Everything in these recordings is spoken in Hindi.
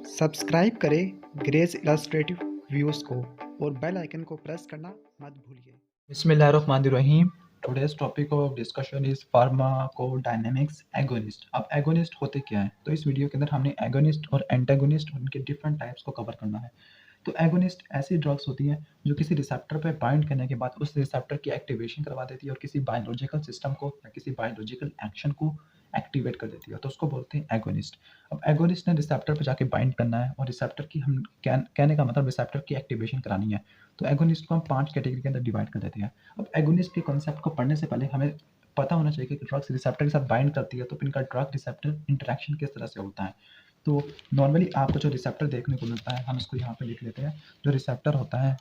सब्सक्राइब करें ग्रेस इलस्ट्रेटिव व्यूज़ को और बेल आइकन को प्रेस करना मत भूलिए। बिस्मिल्लाहिर्रहमानिर्रहीम। Today's topic of discussion is pharmacodynamics agonist. अब एगोनिस्ट होते क्या हैं? तो इस वीडियो के अंदर हमने एगोनिस्ट और एंटागोनिस्ट उनके डिफरेंट टाइप्स को कवर करना है। तो एगोनिस्ट ऐसी ड्रग्स होती हैं जो किसी रिसेप्टर पर बाइंड करने के बाद उस रिसेप्टर की एक्टिवेशन करवा देती है और किसी बायोलॉजिकल सिस्टम को या किसी बायोलॉजिकल एक्शन को एक्टिवेट कर देती है, तो उसको बोलते हैं एगोनिस्ट। अब एगोनिस्ट ने रिसेप्टर पर जाके बाइंड करना है और रिसेप्टर की हम कहने का मतलब रिसेप्टर की एक्टिवेशन करानी है। तो एगोनिस्ट को हम 5 कैटेगरी के अंदर डिवाइड कर देते हैं। अब एगोनिस्ट के कॉन्सेप्ट को पढ़ने से पहले हमें पता होना चाहिए कि ड्रग्स रिसेप्टर के साथ बाइंड करती है, तो इनका ड्रग रिसेप्टर इंटरेक्शन किस तरह से होता है। तो नॉर्मली आपको जो रिसेप्टर देखने को मिलता है, हम इसको यहाँ पे लिख लेते हैं। जो रिसेप्टर होता है,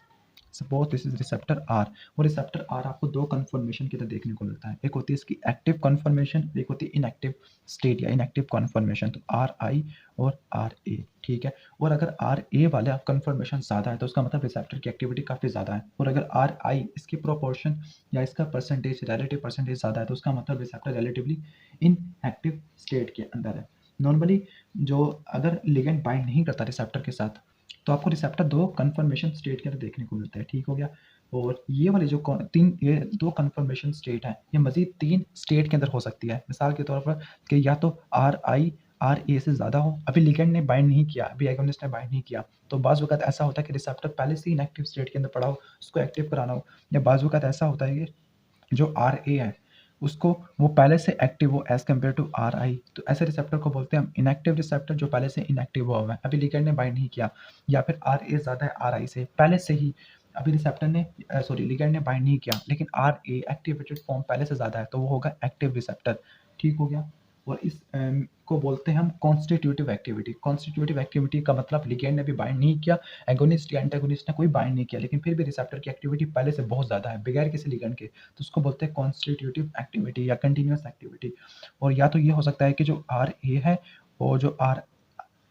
suppose this is receptor R. वो रिसेप्टर आर आपको 2 कन्फर्मेशन की तरह देखने को मिलता है। एक होती है इसकी एक्टिव कन्फर्मेशन, एक होती है इनएक्टिव स्टेट या इनएक्टिव कन्फर्मेशन। तो आर आई और आर ए, ठीक है। और अगर आर ए वाला कन्फर्मेशन ज़्यादा है तो उसका मतलब रिसेप्टर की एक्टिविटी काफ़ी ज़्यादा है, और अगर आर आई इसकी प्रोपोर्शन या इसका परसेंटेज रिलेटिव परसेंटेज ज़्यादा है तो उसका मतलब रिसेप्टर रिलेटिवली इनएक्टिव स्टेट के अंदर है। नॉर्मली जो अगर लिगेंड बाइंड नहीं करता रिसेप्टर के साथ तो आपको रिसेप्टर 2 कन्फर्मेशन स्टेट के अंदर देखने को मिलता है, ठीक हो गया। और ये वाले जो ये 2 कन्फर्मेशन स्टेट हैं, ये मज़ीद 3 स्टेट के अंदर हो सकती है। मिसाल के तौर पर कि या तो आर आई आर ए से ज़्यादा हो, अभी लिगेंड ने बाइंड नहीं किया, अभी एगोनिस्ट ने बाइंड नहीं किया, तो बाज़ वक़्त ऐसा होता है कि रिसेप्टर पहले से ही इनएक्टिव स्टेट के अंदर पड़ा हो, उसको एक्टिव कराना हो। या बाज़ वक़्त ऐसा होता है कि जो आर ए है उसको वो पहले से एक्टिव हो as compare to R I, तो ऐसे रिसेप्टर को बोलते हैं हम इनएक्टिव रिसेप्टर, जो पहले से इनएक्टिव हुआ है, अभी लिगेंड ने बाइंड नहीं किया। या फिर आर ए ज़्यादा है आर आई से, पहले से ही अभी रिसेप्टर ने लिगेंड ने बाइंड नहीं किया लेकिन आर ए एक्टिवेटेड फॉर्म पहले से ज़्यादा है, तो वो होगा एक्टिव रिसेप्टर, ठीक हो गया। और इस को बोलते हैं हम कॉन्स्टिट्यूटिव एक्टिविटी। कॉन्स्टिट्यूटिव एक्टिविटी का मतलब लिगेंड ने भी बाइंड नहीं किया, एगोनिस्ट या एंटागोनिस्ट ने कोई बाइंड नहीं किया, लेकिन फिर भी रिसेप्टर की एक्टिविटी पहले से बहुत ज़्यादा है बगैर किसी लिगेंड के, तो उसको बोलते हैं कॉन्स्टिट्यूटिव एक्टिविटी या कंटिन्यूस एक्टिविटी। और या तो ये हो सकता है कि जो आर ए है और जो आर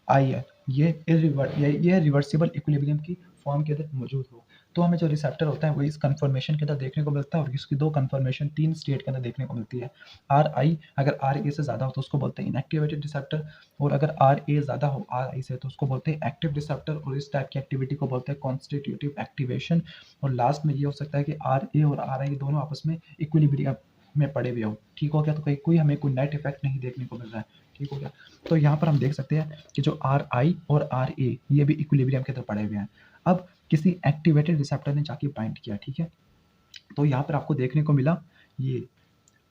आई है ये रिवर्सिबल इक्विलिब्रियम की फॉर्म के अंदर मौजूद हो, तो हमें जो रिसेप्टर होता है वो इस कन्फर्मेशन के अंदर देखने को मिलता है, और इसकी 2 कन्फर्मेशन 3 स्टेट के अंदर देखने को मिलती है। आर आई अगर आर ए से ज़्यादा हो तो उसको बोलते हैं इनएक्टिवेटेड रिसेप्टर, और अगर आर ए ज़्यादा हो आर आई से तो उसको बोलते हैं एक्टिव रिसेप्टर, और इस टाइप की एक्टिविटी को बोलते हैं कॉन्स्टिट्यूटिव एक्टिवेशन। और लास्ट में ये हो सकता है कि आर ए और आर आई दोनों आपस में इक्विलिब्रियम में पड़े हुए हो, ठीक हो गया। तो कहीं कोई हमें कोई नेट इफेक्ट नहीं देखने को मिल रहा है, ठीक हो गया। तो यहाँ पर हम देख सकते हैं कि जो आर आई और आर ए ये भी इक्विलिब्रियम के अंदर पड़े हुए हैं। अब किसी एक्टिवेटेड रिसेप्टर ने जाके बाइंड किया, ठीक है, तो यहाँ पर आपको देखने को मिला ये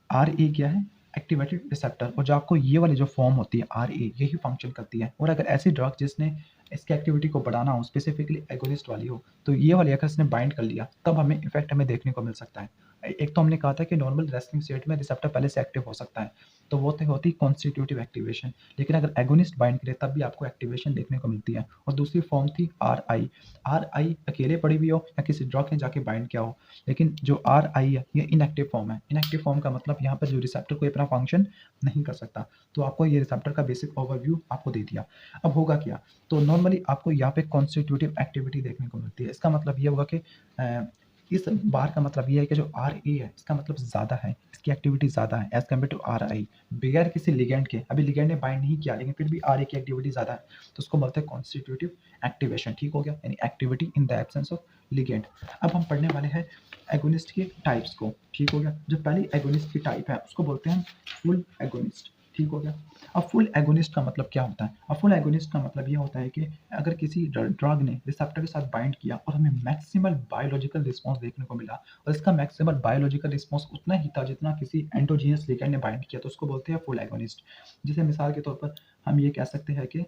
आर ए क्या है, एक्टिवेटेड रिसेप्टर, और जो आपको ये वाली जो फॉर्म होती है आर ए यही फंक्शन करती है। और अगर ऐसी ड्रग जिसने इसकी एक्टिविटी को बढ़ाना हो, स्पेसिफिकली एगोनिस्ट वाली हो, तो ये वाली अगर इसने बाइंड कर लिया तब हमें इफेक्ट हमें देखने को मिल सकता है। एक तो हमने कहा था कि नॉर्मल रेस्टिंग स्टेट में रिसेप्टर पहले से एक्टिव हो सकता है, तो वो तो होती कॉन्स्टिट्यूटिव एक्टिवेशन, लेकिन अगर एगोनिस्ट बाइंड करे तब भी आपको एक्टिवेशन देखने को मिलती है। और दूसरी फॉर्म थी आर आई अकेले पड़ी हुई हो या किसी ड्रग ने जाके बाइंड किया हो, लेकिन जो आर आई है ये इनएक्टिव फॉर्म है। इनएक्टिव फॉर्म का मतलब यहाँ पर जो रिसेप्टर कोई अपना फंक्शन नहीं कर सकता। तो आपको ये रिसेप्टर का बेसिक ओवरव्यू आपको दे दिया। अब होगा क्या, तो नॉर्मली आपको यहाँ पे कॉन्स्टिट्यूटिव एक्टिविटी देखने को मिलती है। इसका मतलब ये होगा कि इस बार का मतलब ये है कि जो आर ए है इसका मतलब ज़्यादा है, इसकी एक्टिविटी ज़्यादा है as compare to R I, बगैर किसी लिगेंड के। अभी लिगेंड ने बाइंड नहीं किया लेकिन फिर भी आर ए की एक्टिविटी ज़्यादा है, तो उसको बोलते हैं कॉन्स्टिट्यूटिव एक्टिवेशन, ठीक हो गया, यानी activity in the absence of ligand. अब हम पढ़ने वाले हैं एगोनिस्ट के टाइप्स को, ठीक हो गया। जो पहली एगोनिस्ट की टाइप है उसको बोलते हैं फुल एगोनिस्ट, ठीक हो गया। अब फुल एगोनिस्ट का मतलब क्या होता है? अब फुल एगोनिस्ट का मतलब ये होता है कि अगर किसी ड्रग ने रिसेप्टर के साथ बाइंड किया और हमें मैक्सिमल बायोलॉजिकल रिस्पॉन्स देखने को मिला, और इसका मैक्सिमल बायोलॉजिकल रिस्पॉन्स उतना ही था जितना किसी एंडोजीनियस लिगेंड ने बाइंड किया, तो उसको बोलते हैं फुल एगोनिस्ट। जैसे मिसाल के तौर पर हम ये कह सकते हैं कि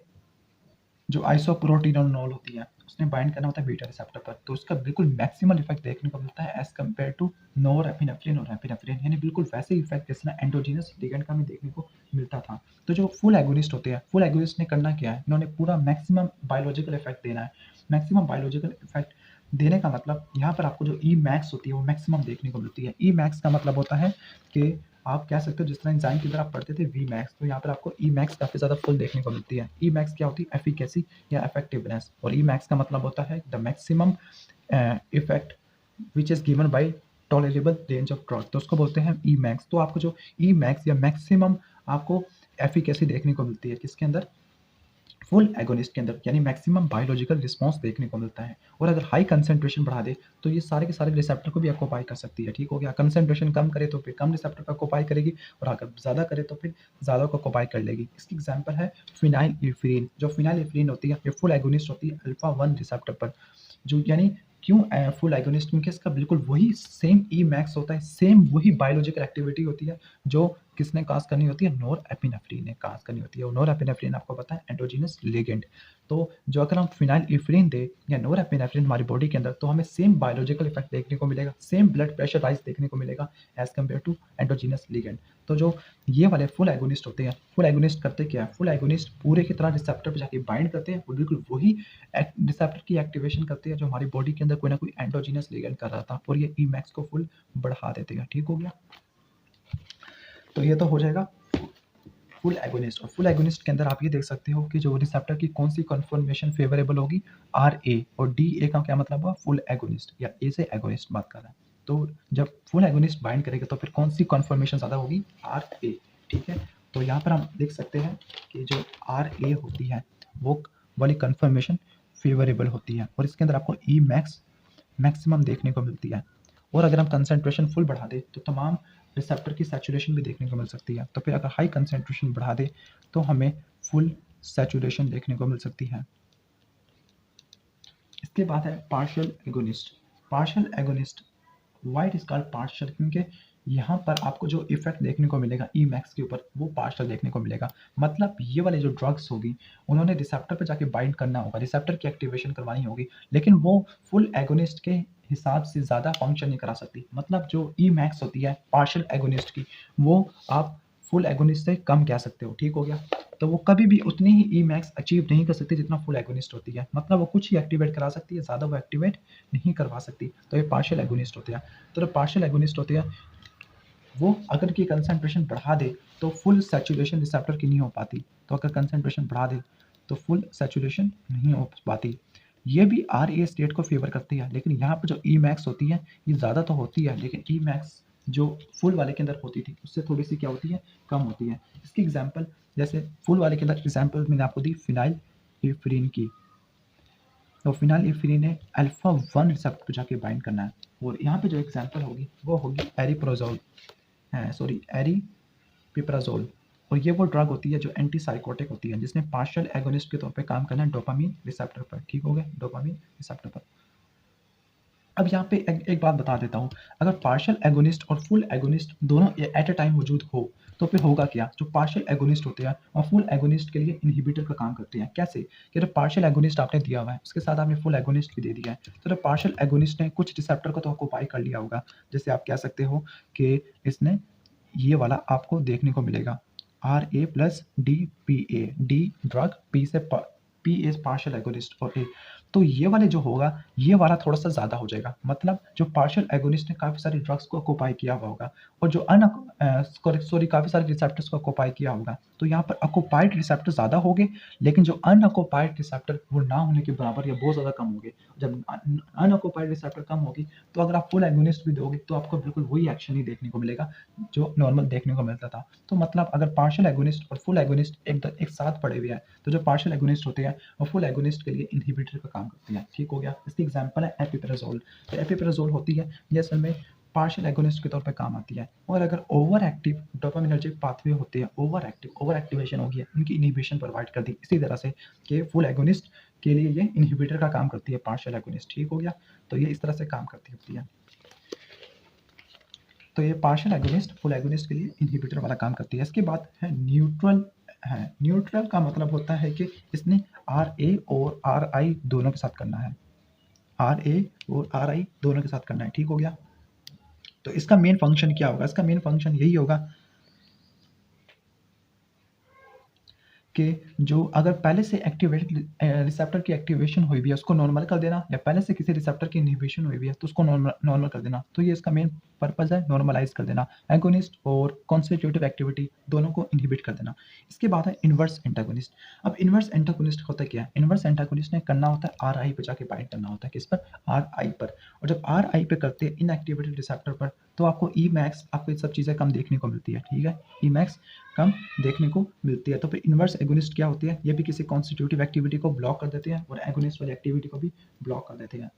जो आइसोप्रोटीनोल होती है उसने बाइंड करना होता है बीटा रिसेप्टर पर, तो उसका बिल्कुल मैक्सिमल इफेक्ट देखने को मिलता है एज कम्पेयर टू नोरएपिनेफ्रिन और एपिनेफ्रिन, यानी बिल्कुल वैसे ही इफेक्ट जितना एंडोजीनस लिगेंड का हमें देखने को मिलता था। तो जो फुल एगोनिस्ट होते हैं, फुल एगोनिस्ट ने करना क्या है, इन्होंने पूरा मैक्सिमम बायोलॉजिकल इफेक्ट देना है। मैक्सिमम बायोलॉजिकल इफेक्ट देने का मतलब यहाँ पर आपको जो ई मैक्स होती है वो मैक्सिमम देखने को मिलती है। ई मैक्स का मतलब होता है कि आप कह सकते हो जिस तरह एंजाइम की तरह आप पढ़ते थे वी मैक्स, तो यहाँ पर आपको ई मैक्स काफ़ी ज़्यादा फुल देखने को मिलती है। ई मैक्स क्या होती है, एफिकेसी या इफेक्टिवनेस, और ई मैक्स का मतलब होता है the maximum effect which is given by tolerable range of drug, तो उसको बोलते हैं ई मैक्स। तो आपको जो ई मैक्स या मैक्सिमम आपको एफिकेसी देखने को मिलती है किसके अंदर, फुल एगोनिस्ट के अंदर यानी मैक्सिमम बायोलॉजिकल रिस्पॉन्स देखने को मिलता है। और अगर हाई कंसंट्रेशन बढ़ा दे तो ये सारे के सारे रिसेप्टर को भी ऑक्यूपाई कर सकती है। ठीक हो गया। कंसंट्रेशन कम करे तो फिर कम रिसेप्टर को ऑक्यूपाई करेगी, और अगर ज़्यादा करे तो फिर ज़्यादा को ऑक्यूपाई कर लेगी। इसकी एग्जांपल है फिनाइल जो फिनाइल होती है ये फुल एगोनिस्ट होती है अल्फा 1 रिसेप्टर पर। जो यानी क्यों फुल एगोनिस्ट, क्योंकि इसका बिल्कुल वही सेम ई मैक्स होता है, सेम वही बायोलॉजिकल एक्टिविटी होती है जो किसने काज करनी होती है, नोरएपिनेफ्रिन ने काज करनी होती है। और नोरएपिनेफ्रिन आपको पता है एंडोजीनस लिगेंड। तो जो अगर हम फिनाइल दे या नोरएपिनेफ्रिन हमारी बॉडी के अंदर, तो हमें सेम बायोलॉजिकल इफेक्ट देखने को मिलेगा, सेम ब्लड प्रेशर राइज देखने को मिलेगा as compare to endogenous ligand. तो जो ये वाले फुल एगोनिस्ट होते हैं, फुल एगोनिस्ट करते क्या है, फुल एगोनिस्ट पूरे की तरह रिसेप्टर पर जाके बाइंड करते हैं और बिल्कुल वही रिसेप्टर की एक्टिवेशन करते हैं जो हमारी बॉडी के अंदर कोई ना कोई एंडोजीनस लिगेंड कर रहा था, और ये ई मैक्स को फुल बढ़ा देते हैं। ठीक हो गया। तो ये तो हो जाएगा फुल एगोनिस्ट। और फुल एगोनिस्ट के अंदर आप ये देख सकते हो कि जो रिसेप्टर की कौन सी कन्फर्मेशन फेवरेबल होगी, आर ए। और डी ए का क्या मतलब हुआ, फुल एगोनिस्ट या ए से एगोनिस्ट बात कर रहा है। तो जब फुल एगोनिस्ट बाइंड करेगा तो फिर कौन सी कन्फर्मेशन ज़्यादा होगी, आर ए। ठीक है। तो यहाँ पर हम देख सकते हैं कि जो आर ए होती है वो वाली कन्फर्मेशन फेवरेबल होती है, और इसके अंदर आपको ई मैक्स मैक्सिमम देखने को मिलती है। और अगर हम कंसंट्रेशन फुल बढ़ा दें तो तमाम रिसेप्टर की सैचुरेशन भी देखने को मिल सकती है। तो फिर अगर हाई कंसंट्रेशन बढ़ा दे तो हमें फुल सैचुरेशन देखने को मिल सकती है। इसके बाद है partial agonist. Partial agonist white is called partial, क्योंकि यहाँ पर आपको जो इफेक्ट देखने को मिलेगा ई मैक्स के ऊपर वो पार्शियल देखने को मिलेगा। मतलब ये वाले जो ड्रग्स होगी उन्होंने रिसेप्टर पे जाके बाइंड करना होगा, रिसेप्टर की एक्टिवेशन करवानी होगी, लेकिन वो फुल एगोनिस्ट के हिसाब से ज़्यादा फंक्शन नहीं करा सकती। मतलब जो ई मैक्स होती है पार्शियल एगोनिस्ट की, वो आप फुल एगोनिस्ट से कम कह सकते हो। ठीक हो गया। तो वो कभी भी उतनी ही ई मैक्स अचीव नहीं कर सकती जितना फुल एगोनिस्ट होती है। मतलब वो कुछ ही एक्टिवेट करा सकती है, ज़्यादा वो एक्टिवेट नहीं करवा सकती। तो ये पार्शियल एगोनिस्ट होते हैं। तो जो पार्शियल एगोनिस्ट होते हैं वो अगर की कंसंट्रेशन बढ़ा दे तो फुल सैचुरेशन रिसेप्टर की नहीं हो पाती। तो अगर कंसंट्रेशन बढ़ा दे तो फुल सैचुरेशन नहीं हो पाती। ये भी आर ए स्टेट को फेवर करती है, लेकिन यहाँ पर जो ई मैक्स होती है ये ज़्यादा तो होती है, लेकिन ई मैक्स जो फुल वाले के अंदर होती थी उससे थोड़ी सी क्या होती है, कम होती है। इसकी एग्जाम्पल जैसे फुल वाले के अंदर एग्जाम्पल मैंने आपको दी फिनाइल एफ्रीन की। तो फिनाइल एफ्रीन ने अल्फा 1 रिसेप्टर पर जाके बाइंड करना है, और यहाँ पे जो एग्जाम्पल होगी वो होगी एरिप्रोजोल एरीपिप्राजोल। और ये वो ड्रग होती है जो एंटी साइकोटिक होती है, जिसने पार्शियल एगोनिस्ट के तौर पे काम करना है डोपामीन रिसेप्टर पर। ठीक हो गया, डोपामीन रिसेप्टर पर। अब यहाँ पे एक बात बता देता हूँ, अगर पार्शियल एगोनिस्ट और फुल एगोनिस्ट दोनों एट अ टाइम मौजूद हो तो फिर होगा क्या, जो पार्शियल एगोनिस्ट होते हैं और फुल एगोनिस्ट के लिए इनहिबिटर का काम करते हैं। कैसे कि जो पार्शियल एगोनिस्ट आपने दिया हुआ है उसके साथ आपने फुल एगोनिस्ट भी दे दिया है, तो जो पार्शियल एगोनिस्ट ने कुछ रिसेप्टर को तो ऑक्यूपाई कर लिया होगा। जैसे आप कह सकते हो कि इसने ये वाला आपको देखने को मिलेगा R A plus D P A, D drug, P से पी इज पार्शियल एगोनिस्ट और ए। तो ये वाले जो होगा ये वाला थोड़ा सा ज़्यादा हो जाएगा। मतलब जो पार्शियल एगोनिस्ट ने काफ़ी सारी ड्रग्स को ऑक्यूपाई किया हुआ होगा, और जो काफ़ी सारे रिसेप्टर्स को ऑक्यूपाई किया होगा। तो यहाँ पर ऑक्यूपाइड रिसेप्टर ज़्यादा होंगे, लेकिन जो अनऑक्यूपाइड रिसेप्टर वो ना होने के बराबर या बहुत ज़्यादा कम होंगे। जब अनऑक्यूपाइड रिसेप्टर कम होगी तो अगर आप फुल एगोनिस्ट भी दोगे तो आपको बिल्कुल वही एक्शन ही देखने को मिलेगा जो नॉर्मल देखने को मिलता था। तो मतलब अगर पार्शियल एगोनिस्ट और फुल एगोनिस्ट एक साथ पड़े हुए हैं तो जो पार्शियल एगोनिस्ट होते हैं और फुल एगोनिस्ट के लिए इनहिबिटर का काम करते हैं। ठीक हो गया। इसकी एग्जांपल है एपिपेराजोल। तो एपिपेराजोल होती है ये असल में पार्शियल एगोनिस्ट के तौर पे काम आती है। और अगर ओवर एक्टिव डोपामिनर्जिक पाथवे होते हैं, ओवर एक्टिवेशन होगी, उनकी इनहिबिशन प्रोवाइड कर दी इसी तरह से कि फुल एगोनिस्ट के लिए ये इनहिबिटर का काम करती है पार्शियल एगोनिस्ट। ठीक हो गया। तो ये इस तरह से काम करती होती है। तो ये पार्शियल एगोनिस्ट फुल एगोनिस्ट के लिए इनहिबिटर वाला काम करती है। इसके बाद है न्यूट्रल। है न्यूट्रल का मतलब होता है कि इसने आर ए और आर आई दोनों के साथ करना है, आर ए और आर आई दोनों के साथ करना है। ठीक हो गया। तो इसका मेन फंक्शन क्या होगा, इसका मेन फंक्शन यही होगा कि जो अगर पहले से एक्टिवेटेड रिसेप्टर की एक्टिवेशन हुई भी है उसको नॉर्मल कर देना, या पहले से किसी रिसेप्टर की इनहिबिशन हुई भी है तो उसको नॉर्मल कर देना। तो ये इसका मेन पर्पज है, नॉर्मलाइज कर देना, एगोनिस्ट और कॉन्स्टिट्यूटिव एक्टिविटी दोनों को इनहिबिट कर देना। इसके बाद है इनवर्स एंटागोनिस्ट। अब इनवर्स एंटागोनिस्ट होता क्या है, इनवर्स एंटागोनिस्ट ने करना होता है आर आई पे जाके बाइंड करना होता है, किस पर, आर आई पर। और जब आर आई पे करते हैं इनएक्टिवेटेड रिसेप्टर पर तो आपको ई मैक्स, आपको ये सब चीज़ें कम देखने को मिलती है। ठीक है, ई मैक्स कम देखने को मिलती है। तो फिर इन्वर्स एगोनिस्ट क्या होती है, ये भी किसी कॉन्स्टिट्यूटिव एक्टिविटी को ब्लॉक कर देते हैं और एगोनिस्ट वाली एक्टिविटी को भी ब्लॉक कर देते हैं।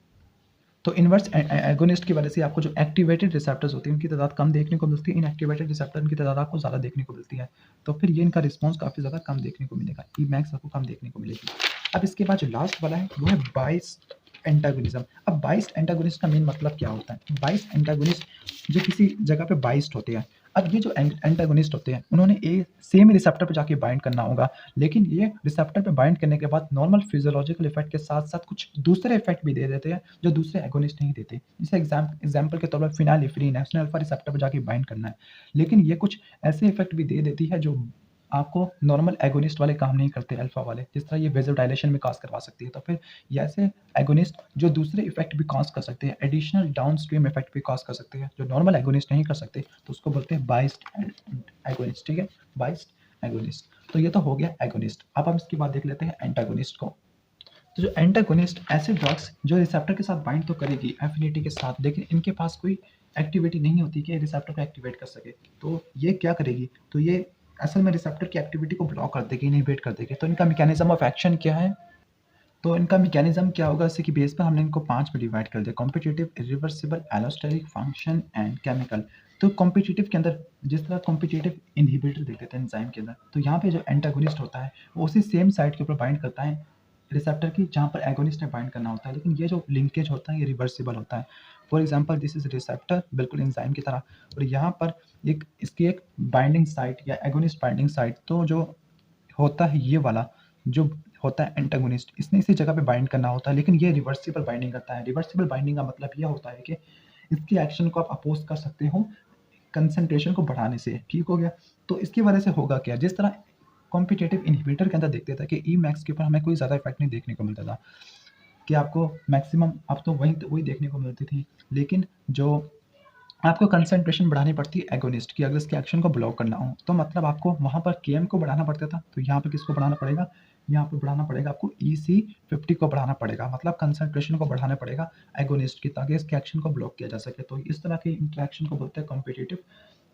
तो इन्वर्स एगोनिस्ट की वजह से आपको जो एक्टिवेटेड रिसेप्टर्स होती हैं उनकी तादाद कम देखने को मिलती है, इनएक्टिवेटेड रिसेप्टर की तादाद आपको ज़्यादा देखने को मिलती है। तो फिर ये इनका रिस्पॉन्स काफ़ी ज़्यादा कम देखने को मिलेगा, ई मैक्स आपको कम देखने को मिलेगी। अब इसके बाद जो लास्ट वाला है वो है बाइस्ड एंटागोनिज्म। अब बाइस्ड एंटागोनिस्ट का मेन मतलब क्या होता है, बाइस्ड एंटागोनिस्ट जो किसी जगह पे बाइस्ड होते हैं। अब ये जो एंटागोनिस्ट होते हैं उन्होंने एक सेम रिसेप्टर पे जाके बाइंड करना होगा, लेकिन ये रिसेप्टर पे बाइंड करने के बाद नॉर्मल फिजियोलॉजिकल इफेक्ट के साथ साथ कुछ दूसरे इफेक्ट भी दे देते हैं जो दूसरे एगोनिस्ट नहीं देते। जैसे एग्जाम्पल के तौर पर फिनाइलिफ्रीन है, उसने अल्फा रिसेप्टर पे जाके बाइंड करना है, लेकिन ये कुछ ऐसे इफेक्ट भी दे देती है जो आपको नॉर्मल एगोनिस्ट वाले काम नहीं करते अल्फा वाले, जिस तरह ये वेज़ोडाइलेशन में कॉज करवा सकती है। तो फिर ये ऐसे एगोनिस्ट जो दूसरे इफेक्ट भी कॉज कर सकते हैं, एडिशनल डाउनस्ट्रीम इफेक्ट भी कॉज कर सकते हैं जो नॉर्मल एगोनिस्ट नहीं कर सकते, तो उसको बोलते हैं बाइस्ड एगोनिस्ट। ठीक है, बाइस्ड एगोनिस्ट। तो ये तो हो गया एगोनिस्ट। अब हम इसके बाद देख लेते हैं एंटागोनिस्ट को। तो जो एंटागोनिस्ट ऐसे ड्रग्स जो रिसेप्टर के साथ बाइंड तो करेगी एफिनिटी के साथ, लेकिन इनके पास कोई एक्टिविटी नहीं होती कि रिसेप्टर को एक्टिवेट कर सके। तो ये क्या करेगी, तो ये असल में रिसेप्टर की एक्टिविटी को ब्लॉक कर देगी, इनहिबिट कर देगी। तो इनका मैकेनिज्म ऑफ एक्शन क्या है, तो इनका मैकेनिज्म क्या होगा, इसी की बेस पर हमने इनको 5 में डिवाइड कर दिया, competitive, irreversible, allosteric, function and chemical. तो कॉम्पिटिटिव के अंदर जिस तरह कॉम्पिटिटिव इनहिबिटर देखते थे एंजाइम के अंदर, तो यहाँ पे जो एंटागोनिस्ट होता है वो उसी सेम साइट के ऊपर बाइंड करता है रिसेप्टर की जहाँ पर एगोनिस्ट ने बाइंड करना होता है, लेकिन ये जो लिंकेज होता है ये रिवर्सिबल होता है। For example this is receptor, बिल्कुल एंजाइम की तरह, और यहाँ पर एक इसकी एक बाइंडिंग साइट या एगोनिस्ट बाइंडिंग साइट, तो जो होता है ये वाला जो होता है एंटागोनिस्ट, इसने इसी जगह पे बाइंड करना होता है, लेकिन ये रिवर्सिबल बाइंडिंग करता है। रिवर्सिबल बाइंडिंग का मतलब ये होता है कि इसकी एक्शन को आप अपोज कर सकते हो कंसंट्रेशन को बढ़ाने से। ठीक हो गया, तो इसकी वजह से होगा क्या, जिस तरह कॉम्पिटिटिव इनहिबिटर के अंदर देखते थे कि ई मैक्स के ऊपर हमें कोई ज़्यादा इफेक्ट नहीं देखने को मिलता था, कि आपको मैक्सिमम अब तो वही देखने को मिलती थी, लेकिन जो आपको कंसंट्रेशन बढ़ानी पड़ती है एगोनिस्ट की, अगर इसके एक्शन को ब्लॉक करना हो तो मतलब आपको वहाँ पर केएम को बढ़ाना पड़ता था, तो यहाँ पे किसको बढ़ाना पड़ेगा, यहाँ पे बढ़ाना पड़ेगा आपको EC50 को बढ़ाना पड़ेगा, मतलब कंसंट्रेशन को बढ़ाना पड़ेगा एगोनिस्ट की, ताकि इसके एक्शन को ब्लॉक किया जा सके। तो इस तरह के इंटरेक्शन को बोलते हैं कॉम्पिटिटिव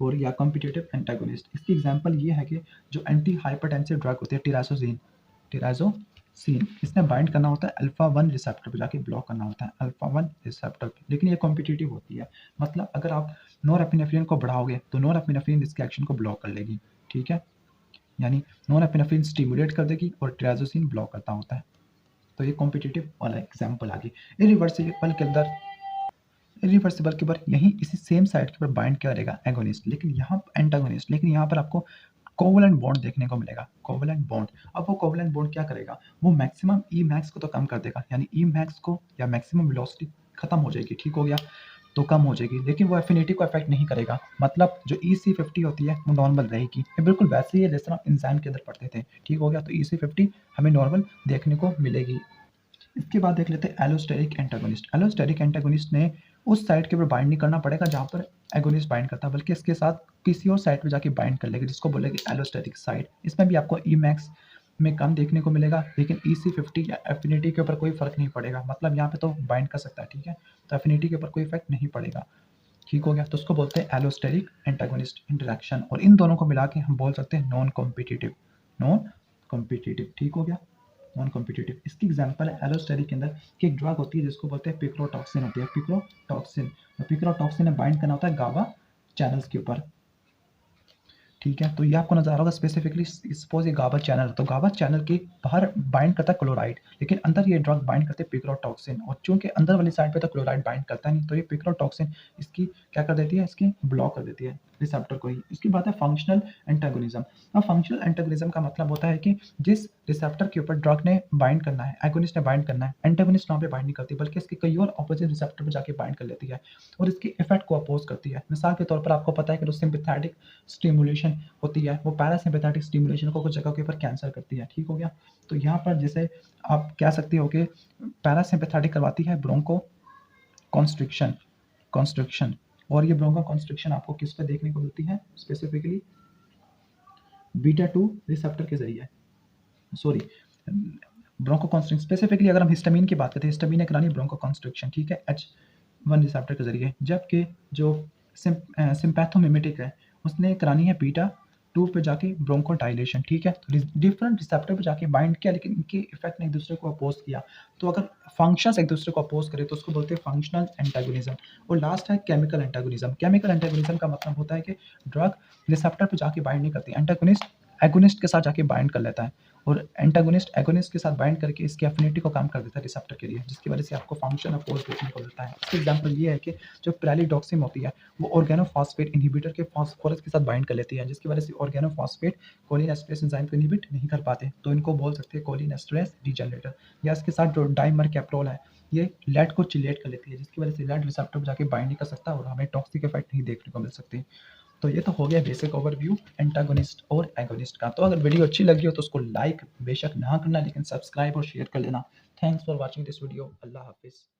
और या कॉम्पिटिटिव एंटागोनिस्ट। इसकी एग्जांपल ये है कि जो एंटी हाइपरटेंसिव ड्रग होती है टिराजोसीन, इसने बाइंड करना होता है अल्फा 1 रिसेप्टर पे जाके ब्लॉक करना होता है अल्फा 1 रिसेप्टर पे, लेकिन ये कॉम्पिटिटिव होती है, मतलब अगर आप नोरएपिनेफ्रिन को बढ़ाओगे तो नोरएपिनेफ्रिन इसके एक्शन को ब्लॉक कर लेगी। ठीक है, यानी नोरएपिनेफ्रिन स्टिमुलेट कर देगी और टिराजोसीन ब्लॉक करता होता है। तो ये कॉम्पिटिटिव वाला एग्जाम्पल आ गई। इरिवर्सिबल के ऊपर यही इसी सेम साइट के ऊपर बाइंड करेगा एगोनिस्ट, लेकिन यहाँ एंटागोनिस्ट, लेकिन यहाँ पर आपको कोवलेंट बॉन्ड देखने को मिलेगा, कोवलेंट बॉन्ड। अब वो कोवलेंट बॉन्ड क्या करेगा, वो मैक्सिमम ई मैक्स को तो कम कर देगा, यानी ई मैक्स को या मैक्सिमम वेलोसिटी खत्म हो जाएगी। ठीक हो गया, तो कम हो जाएगी, लेकिन वो एफिनिटी को अफेक्ट नहीं करेगा, मतलब जो EC50 होती है वो नॉर्मल रहेगी। ये बिल्कुल वैसे ही है जैसे हम एंजाइम के अंदर पढ़ते थे। ठीक हो गया, तो EC50 हमें नॉर्मल देखने को मिलेगी। इसके बाद देख लेते हैं एलोस्टेरिक एंटागोनिस्ट। एलोस्टेरिक एंटागोनिस्ट ने उस साइड के ऊपर बाइंड नहीं करना पड़ेगा जहाँ पर एगोनिस्ट बाइंड करता है, बल्कि इसके साथ किसी और साइड पे जाके बाइंड कर लेगी, जिसको बोलेगी एलोस्टेरिक साइड। इसमें भी आपको ई मैक्स में कम देखने को मिलेगा, लेकिन EC50 या एफिनिटी के ऊपर कोई फर्क नहीं पड़ेगा, मतलब यहाँ पे तो बाइंड कर सकता है। ठीक है, तो एफिनिटी के ऊपर कोई इफेक्ट नहीं पड़ेगा। ठीक हो गया, तो उसको बोलते हैं एलोस्टेरिक एंटागोनिस्ट इंटरेक्शन, और इन दोनों को मिला के हम बोल सकते हैं नॉन कॉम्पिटिटिव। ठीक हो गया, नॉन कॉम्पिटिटिव। इसकी एग्जांपल है एलोस्टेरिक के अंदर कि एक ड्रग होती है जिसको बोलते हैं पिक्रोटॉक्सिन होती है, पिक्रोटॉक्सिन ने बाइंड करना होता है गाबा चैनल्स के ऊपर। ठीक है, तो ये आपको नजर आ रहा होगा स्पेसिफिकली, सपोज ये गाबा चैनल, तो गाबा चैनल के बाहर बाइंड करता है क्लोराइड, लेकिन अंदर ये ड्रग बाइंड करते हैं पिक्रोटॉक्सिन, और चूंकि अंदर वाली साइड पे तो क्लोराइड बाइंड करता नहीं, तो ये पिक्रोटॉक्सिन इसकी क्या कर देती है, इसकी ब्लॉक कर देती है रिसेप्टर को ही। इसकी बात है फंक्शनल एंटागोनिज्म। अब फंक्शनल एंटागोनिज्म का मतलब होता है कि जिस रिसेप्टर के ऊपर ड्रग ने बाइंड करना है, एगोनिस्ट ने बाइंड करना है, एंटागोनिस्ट वहाँ पे बाइंड नहीं करती, बल्कि इसके कई और ऑपोजिट रिसेप्टर पर जाके बाइंड कर लेती है और इसके इफेक्ट को अपोज करती है। मिसाल के तौर पर आपको पता है कि जो सिंपैथेटिक स्टिमुलेशन होती है वो पैरासिम्पैथेटिक स्टिमुलेशन को कुछ जगह के ऊपर कैंसल करती है। ठीक हो गया, तो यहाँ पर जैसे आप कह सकते हो कि पैरासिम्पैथेटिक करवाती है ब्रोंको कॉन्स्ट्रिक्शन, और ये ब्रोंको कॉन्स्ट्रिक्शन आपको किस पे देखने को मिलती है, स्पेसिफिकली बीटा 2 रिसेप्टर के जरिए, सॉरी ब्रोंको कॉन्स्ट्रिक्शन स्पेसिफिकली अगर हम हिस्टामिन की बात करते हैं, हिस्टामिन ने करानी ब्रोंको कॉन्स्ट्रिक्शन, ठीक है, H1 रिसेप्टर के जरिए, जबकि जो सिंपैथोमिमेटिक है उसने करानी है बीटा 2 पे जाके ब्रोंकोडायलेशन, ठीक है? तो डिफरेंट रिसेप्टर पे जाके बाइंड किया, लेकिन इनके इफेक्ट ने एक दूसरे को अपोज किया। तो अगर फंक्शंस एक दूसरे को अपोज करे तो उसको बोलते हैं फंक्शनल एंटागोनिज्म। और लास्ट है केमिकल एंटागोनिज्म। केमिकल एंटागोनिज्म का मतलब होता है कि ड्रग रिसेप्टर पे जाके बाइंड नहीं करती, एंटागोनिस्ट एगोनिस्ट के साथ जाके बाइंड कर लेता है, और एंटागोनिस्ट एगोनिस्ट के साथ बाइंड करके इसकी एफिनिटी को कम कर देता है रिसेप्टर के लिए, जिसकी वजह से आपको फंक्शन अपोज देखने को मिलता है। इसका एग्जांपल ये है कि जो प्रेलिडॉक्सिम होती है वो ऑर्गेनोफॉस्फेट इनहिबिटर के फास्फोरस के साथ बाइंड कर लेती है, जिसकी वजह से ऑर्गेनोफॉस्फेट कोलिनेस्टरेज एंजाइम को इनहिबिट नहीं कर पाते, तो इनको बोल सकते हैं कोलिनेस्टरेज डीजेनरेटर। या इसके साथ जो डाइमर कैप्रोल है ये लेड को चिलेट कर लेती है, जिसकी वजह से लेड रिसेप्टर पर जाके बाइंड नहीं कर सकता और हमें टॉक्सिक इफेक्ट नहीं देखने को मिल सकती। तो ये तो हो गया बेसिक ओवरव्यू एंटागोनिस्ट और एगोनिस्ट का। तो अगर वीडियो अच्छी लगी हो तो उसको लाइक बेशक ना करना, लेकिन सब्सक्राइब और शेयर कर लेना। Thanks for watching this video. अल्लाह हाफिज़।